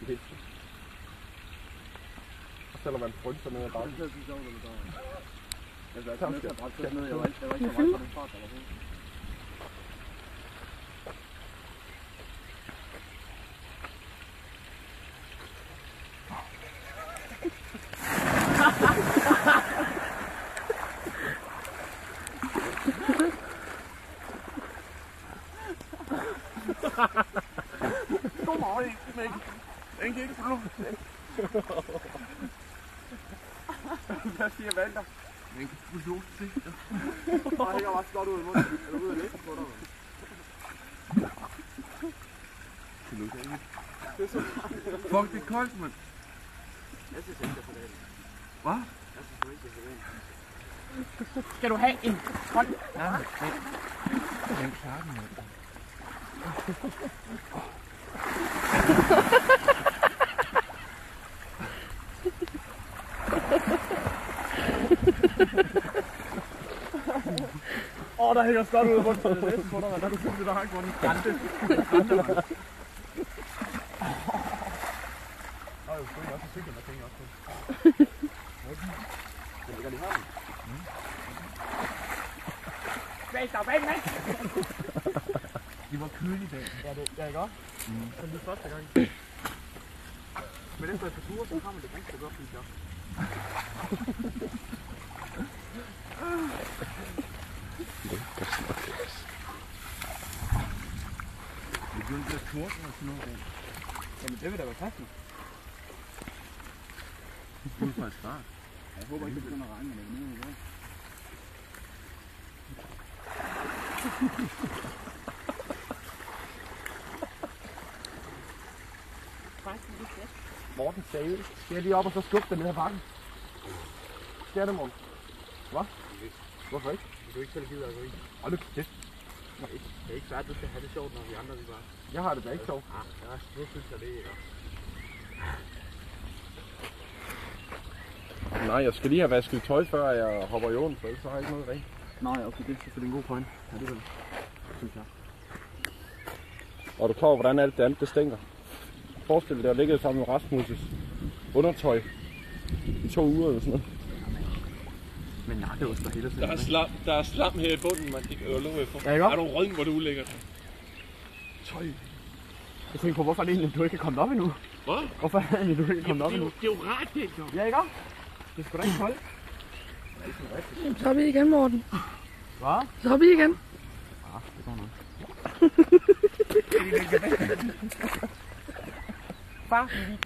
Fedt. Og selvom man frynser ned ad bakken. Det er så sjovt, når man altså, jeg kan ikke brætte ned. Jeg var ikke så meget på den fart, der var på. Kom over, Mikkel. Den gik ikke frem. Hvad siger Valter? Den kan få lov til det. Nej, jeg var slået ud i munden. Er du ude at læse på dig? Det lugter ikke. Fuck, det er koldt, mand. Jeg synes ikke, det er for det. Hvad? Jeg synes ikke, det er for det. Skal du have en hånd? Ja, den klarer den, mand. Der hænger stort ud af munden. Det er næsten på dig, der er du simpelthen, der har ikke vundet grænte. Der er jo sgu også cyklen, der tænker også på. Den ligger lige her. Bag dig, bag mig! De var kølige i dag. Ja, det er ikke også? Det er lige første gang. Men efter et par ture, så har man det ganske godt, synes jeg. Det begyndte at torden og sådan noget. Jamen det vil da være passende. Det er faktisk rart. Jeg håber ikke, det begynder at regne, men det er nu i dag. Morten sagde, skal jeg lige op og så skubbe den ned ad bakken? Skal det, Morten? Hvad? Hvorfor ikke? Du er ikke selv gider at gå i. Hold nu kæft. Det er ikke svært, du skal have det sjovt, når vi andre vi bare... Jeg har det da ikke sjovt. Nu synes jeg det, ikke? Nej, jeg skal lige have vasket tøj, før jeg hopper i åen, for ellers har jeg ikke noget rent. Nej, okay, det er selvfølgelig en god point. Ja, det er vel, synes jeg. Og er du klar over, hvordan alt det andet det stinker? Forestil dig, der ligger sammen med Rasmus' undertøj i 2 uger eller sådan noget. Men nej, det er jo så hele tiden. Der er slam her i bunden, man kan jo love for. Ja, ikke også? Er du rødden, hvor du er ulækkert? Tøj. Jeg tænker på, hvorfor er det egentlig, du ikke er kommet op endnu? Hvad? Hvorfor er det egentlig, du ikke er kommet op endnu? Det er jo rart, det jo. Ja, ikke også? Det er sgu da ikke koldt. Så er vi igen, Morten. Hvad? Så er vi igen. Ja, det går nok. Far,